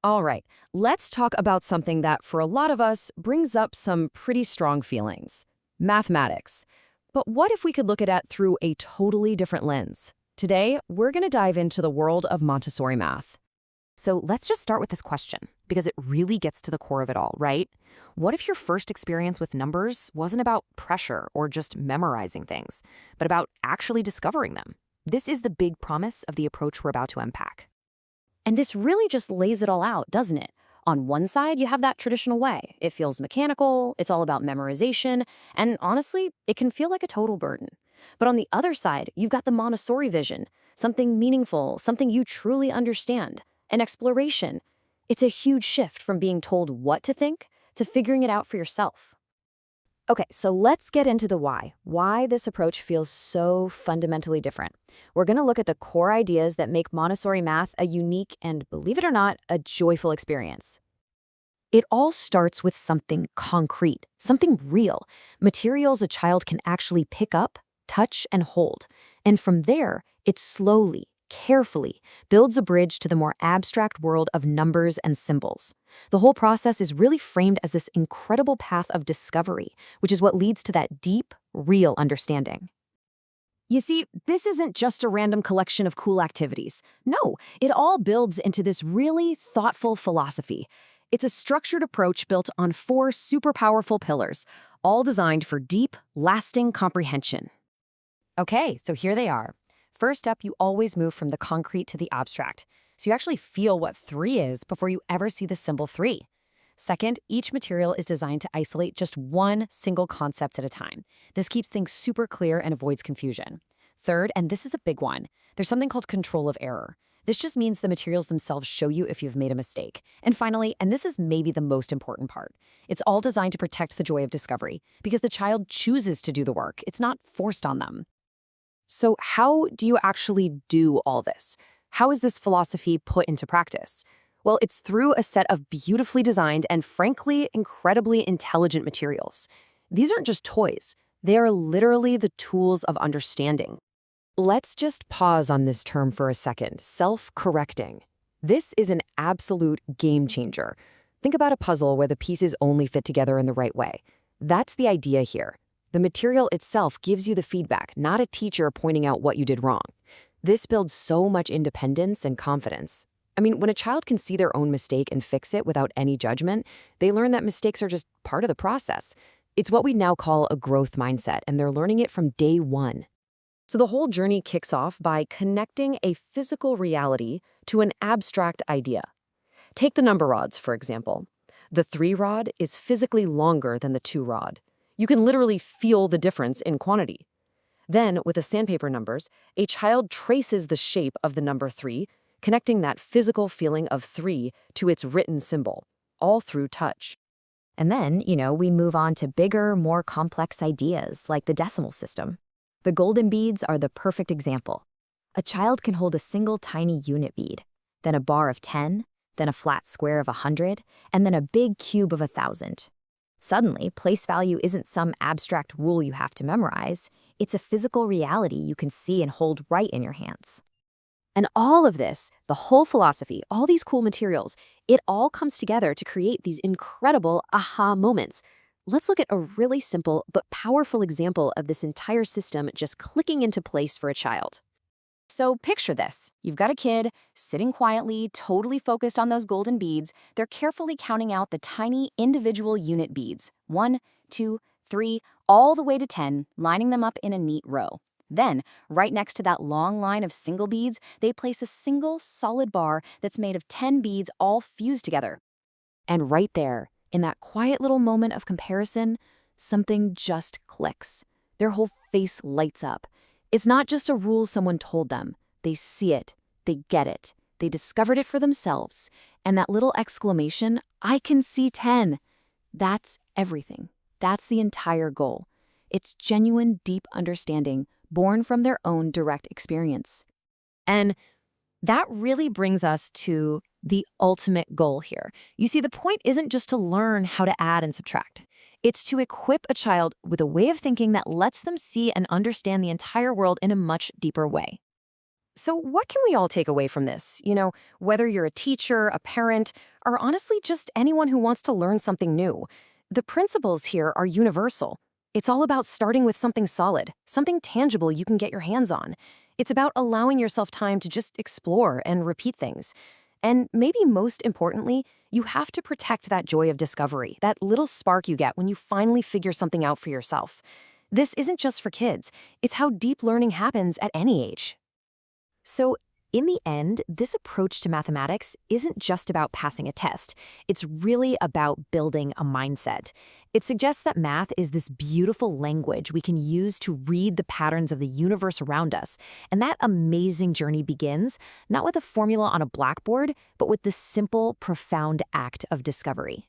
All right, let's talk about something that, for a lot of us, brings up some pretty strong feelings: mathematics. But what if we could look at it through a totally different lens? Today, we're going to dive into the world of Montessori math. So let's just start with this question, because it really gets to the core of it all, right? What if your first experience with numbers wasn't about pressure or just memorizing things, but about actually discovering them? This is the big promise of the approach we're about to unpack. And this really just lays it all out, doesn't it? On one side, you have that traditional way. It feels mechanical, it's all about memorization, and honestly, it can feel like a total burden. But on the other side, you've got the Montessori vision, something meaningful, something you truly understand, an exploration. It's a huge shift from being told what to think to figuring it out for yourself. Okay, so let's get into the why this approach feels so fundamentally different. We're going to look at the core ideas that make Montessori math a unique and, believe it or not, a joyful experience. It all starts with something concrete, something real, materials a child can actually pick up, touch, and hold. And from there, it slowly, carefully builds a bridge to the more abstract world of numbers and symbols. The whole process is really framed as this incredible path of discovery, which is what leads to that deep, real understanding. You see, this isn't just a random collection of cool activities. No, it all builds into this really thoughtful philosophy. It's a structured approach built on 4 super powerful pillars, all designed for deep, lasting comprehension. Okay, so here they are. First up, you always move from the concrete to the abstract, so you actually feel what 3 is before you ever see the symbol 3. Second, each material is designed to isolate just one single concept at a time. This keeps things super clear and avoids confusion. Third, and this is a big one, there's something called control of error. This just means the materials themselves show you if you've made a mistake. And finally, and this is maybe the most important part, it's all designed to protect the joy of discovery, because the child chooses to do the work. It's not forced on them. So how do you actually do all this? How is this philosophy put into practice? Well, it's through a set of beautifully designed and, frankly, incredibly intelligent materials. These aren't just toys. They are literally the tools of understanding. Let's just pause on this term for a second: self-correcting. This is an absolute game changer. Think about a puzzle where the pieces only fit together in the right way. That's the idea here. The material itself gives you the feedback, not a teacher pointing out what you did wrong. This builds so much independence and confidence. I mean, when a child can see their own mistake and fix it without any judgment, they learn that mistakes are just part of the process. It's what we now call a growth mindset, and they're learning it from day one. So the whole journey kicks off by connecting a physical reality to an abstract idea. Take the number rods, for example. The 3 rod is physically longer than the 2 rod. You can literally feel the difference in quantity. Then, with the sandpaper numbers, a child traces the shape of the number 3, connecting that physical feeling of 3 to its written symbol, all through touch. And then, we move on to bigger, more complex ideas like the decimal system. The golden beads are the perfect example. A child can hold a single tiny unit bead, then a bar of 10, then a flat square of 100, and then a big cube of 1,000. Suddenly, place value isn't some abstract rule you have to memorize. It's a physical reality you can see and hold right in your hands. And all of this, the whole philosophy, all these cool materials, it all comes together to create these incredible aha moments. Let's look at a really simple but powerful example of this entire system just clicking into place for a child. So picture this. You've got a kid sitting quietly, totally focused on those golden beads. They're carefully counting out the tiny individual unit beads. 1, 2, 3, all the way to 10, lining them up in a neat row. Then, right next to that long line of single beads, they place a single solid bar that's made of 10 beads all fused together. And right there, in that quiet little moment of comparison, something just clicks. Their whole face lights up. It's not just a rule someone told them. They see it. They get it. They discovered it for themselves. And that little exclamation, "I can see 10." That's everything. That's the entire goal. It's genuine, deep understanding born from their own direct experience. And that really brings us to the ultimate goal here. You see, the point isn't just to learn how to add and subtract. It's to equip a child with a way of thinking that lets them see and understand the entire world in a much deeper way. So what can we all take away from this? Whether you're a teacher, a parent, or honestly just anyone who wants to learn something new. The principles here are universal. It's all about starting with something solid, something tangible you can get your hands on. It's about allowing yourself time to just explore and repeat things. And maybe most importantly, you have to protect that joy of discovery, that little spark you get when you finally figure something out for yourself. This isn't just for kids. It's how deep learning happens at any age. So, in the end, this approach to mathematics isn't just about passing a test. It's really about building a mindset. It suggests that math is this beautiful language we can use to read the patterns of the universe around us. And that amazing journey begins not with a formula on a blackboard, but with the simple, profound act of discovery.